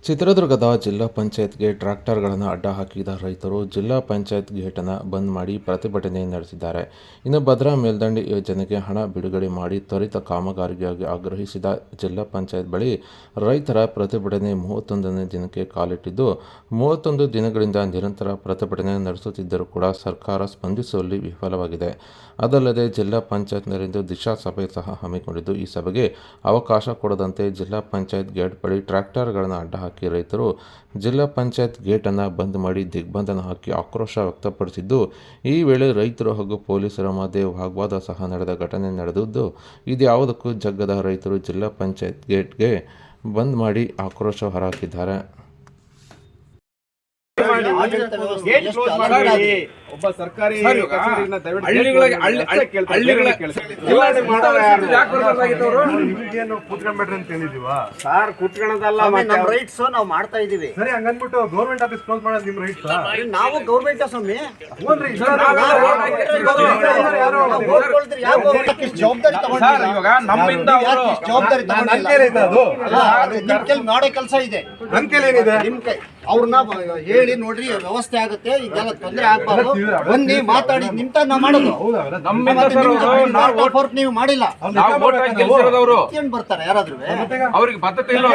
ಚಿತ್ರದುರ್ಗದ ಜಿಲ್ಲಾ ಪಂಚಾಯತ್ಗೆ ಟ್ರ್ಯಾಕ್ಟರ್ಗಳನ್ನು ಅಡ್ಡ ಹಾಕಿದ ರೈತರು ಜಿಲ್ಲಾ ಪಂಚಾಯತ್ ಗೇಟನ್ನು ಬಂದ್ ಮಾಡಿ ಪ್ರತಿಭಟನೆ ನಡೆಸಿದ್ದಾರೆ. ಇನ್ನು ಭದ್ರಾ ಮೇಲ್ದಂಡೆ ಯೋಜನೆಗೆ ಹಣ ಬಿಡುಗಡೆ ಮಾಡಿ ತ್ವರಿತ ಕಾಮಗಾರಿಗಾಗಿ ಆಗ್ರಹಿಸಿದ ಜಿಲ್ಲಾ ಪಂಚಾಯತ್ ಬಳಿ ರೈತರ ಪ್ರತಿಭಟನೆ 31ನೇ ದಿನಕ್ಕೆ ಕಾಲಿಟ್ಟಿದ್ದು, 31 ದಿನಗಳಿಂದ ನಿರಂತರ ಪ್ರತಿಭಟನೆ ನಡೆಸುತ್ತಿದ್ದರೂ ಕೂಡ ಸರ್ಕಾರ ಸ್ಪಂದಿಸುವಲ್ಲಿ ವಿಫಲವಾಗಿದೆ. ಅದಲ್ಲದೆ ಜಿಲ್ಲಾ ಪಂಚಾಯತ್ನಲ್ಲಿಂದು ದಿಶಾ ಸಭೆ ಸಹ ಹಮ್ಮಿಕೊಂಡಿದ್ದು, ಈ ಸಭೆಗೆ ಅವಕಾಶ ಕೊಡದಂತೆ ಜಿಲ್ಲಾ ಪಂಚಾಯತ್ ಗೇಟ್ ಬಳಿ ಟ್ರ್ಯಾಕ್ಟರ್ಗಳನ್ನು ಅಡ್ಡ ಹಾಕಿ ರೈತರು ಜಿಲ್ಲಾ ಪಂಚಾಯತ್ ಗೇಟನ್ನು ಬಂದ್ ಮಾಡಿ ದಿಗ್ಬಂಧನ ಹಾಕಿ ಆಕ್ರೋಶ ವ್ಯಕ್ತಪಡಿಸಿದ್ದು, ಈ ವೇಳೆ ರೈತರು ಹಾಗೂ ಪೊಲೀಸರ ಮಧ್ಯೆ ವಾಗ್ವಾದ ಸಹ ನಡೆದ ಘಟನೆ ನಡೆದಿದ್ದು, ಇದ್ಯಾವುದಕ್ಕೂ ಜಗ್ಗದ ರೈತರು ಜಿಲ್ಲಾ ಪಂಚಾಯತ್ ಗೇಟ್ಗೆ ಬಂದ್ ಮಾಡಿ ಆಕ್ರೋಶ ಹೊರಹಾಕಿದ್ದಾರೆ. ಒಬ್ಬ ಸರ್ಕಾರಿ ಕೂತ್ಕೊಂಡ್ಬಿಟ್ರಿ ಅಂತ ಹೇಳಿದೀವಾ ಸರ್? ಕೂತ್ಕೊಳ್ಳೋದಲ್ಲ, ನಮ್ಮ ರೈಟ್ಸ್ ನಾವು ಮಾಡ್ತಾ ಇದೀವಿ. ಸರಿ, ಹಂಗನ್ಬಿಟ್ಟು ಗೌರ್ಮೆಂಟ್ ಆಫೀಸ್ ಕ್ಲೋಸ್ ಮಾಡೋದು ನಿಮ್ ರೈಟ್ಸ್? ನಾವು ಗೌರ್ಮೆಂಟ್ ಸ್ವಾಮಿ, ಮಾಡೋ ಕೆಲಸ ಇದೆ. ನನ್ ಕೈಲಿ ಏನಿದೆ? ನಿಮ್ ಕೈ ಅವ್ರನ್ನ ಹೇಳಿ ನೋಡ್ರಿ, ವ್ಯವಸ್ಥೆ ಆಗುತ್ತೆ, ಇದೆಲ್ಲ ತೊಂದರೆ ಆಗ್ಬಾರ್ದು, ಬನ್ನಿ ಮಾತಾಡಿ ನಿಂತ ನಾವು ಮಾಡೋದು. ನೀವು ಮಾಡಿಲ್ಲ, ಏನ್ ಬರ್ತಾರೆ ಯಾರಾದ್ರೂ ಅವ್ರಿಗೆ ಬದ್ಧತೆ ಇಲ್ಲ.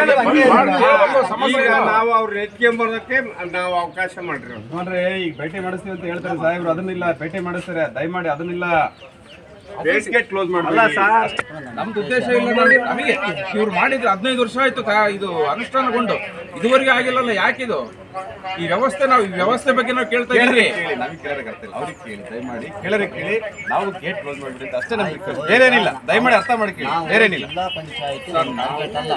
ನಾವು ಅವ್ರ ಎತ್ಕೊಂಬರೋದಕ್ಕೆ ನಾವು ಅವಕಾಶ ಮಾಡ್ರಿ. ನೋಡ್ರಿ, ಈಗ ಭೇಟಿ ಮಾಡಿಸ್ತೀವಿ ಅಂತ ಹೇಳ್ತಾರೆ ಸಾಹೇಬ್ರು, ಅದನ್ನಿಲ್ಲ ಭೇಟಿ ಮಾಡಿಸ್ತಾರೆ. ದಯಮಾಡಿ ಅದನ್ನಿಲ್ಲ, ಕ್ಲೋಸ್ ಮಾಡಲ್ಲ ಸರ್. ನಮ್ದು ಉದ್ದೇಶ ಇಲ್ಲ. ನಮಗೆ ಇವ್ರು ಮಾಡಿದ್ರೆ 15 ವರ್ಷ ಆಯ್ತು ಇದು ಅನುಷ್ಠಾನಗೊಂಡು, ಇದುವರೆಗೆ ಆಗಿಲ್ಲಲ್ಲ. ಯಾಕಿದು ಈ ವ್ಯವಸ್ಥೆ? ನಾವು ಈ ವ್ಯವಸ್ಥೆ ಬಗ್ಗೆ ನಾವು ಕೇಳ್ತಾ ಇದ್ದೀವಿ. ನಮಗೆ ಕೇಳೋಕೆ ಆಗ್ತಿಲ್ಲ, ಅವ್ರಿಗೆ ಕೇಳಿ, ದಯಮಾಡಿ ಕೇಳೋರಿಗೆ ಕೇಳಿ. ನಾವು ಗೇಟ್ ಕ್ಲೋಸ್ ಮಾಡ್ಬಿಡಿ ಅಂತ ಅಷ್ಟೇ ನಮ್ಗೆ, ಬೇರೇನಿಲ್ಲ. ದಯಮಾಡಿ ಅರ್ಥ ಮಾಡಿ ಕೇಳಿ, ಬೇರೇನಿಲ್ಲ. ಜಿಲ್ಲಾ ಪಂಚಾಯತಿ ಟಾರ್ಗೆಟ್ ಅಲ್ಲ,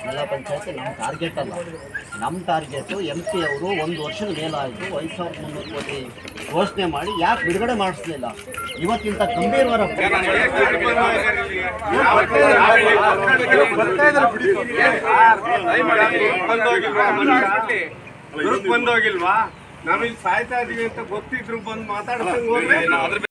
ಜಿಲ್ಲಾ ಪಂಚಾಯತಿ ನಮ್ಮ ಟಾರ್ಗೆಟ್ ಅಲ್ಲ. ನಮ್ಮ ಟಾರ್ಗೆಟು MP ಅವರು 1 ವರ್ಷದ ಮೇಲಾಯಿತು 5300 ಕೋಟಿ ಘೋಷಣೆ ಮಾಡಿ ಯಾಕೆ ಬಿಡುಗಡೆ ಮಾಡಿಸ್ಲಿಲ್ಲ? ಇವತ್ತಿಂತ ಗಂಭೀರವಾದ ಬಂದೋಗಿಲ್ವಾ? ನಾವಿಲ್ಲಿ ಸಾಯ್ತಾ ಇದೀವಿ ಅಂತ ಗೊತ್ತಿದ್ರು ಬಂದು ಮಾತಾಡ್ಕೊಂಡು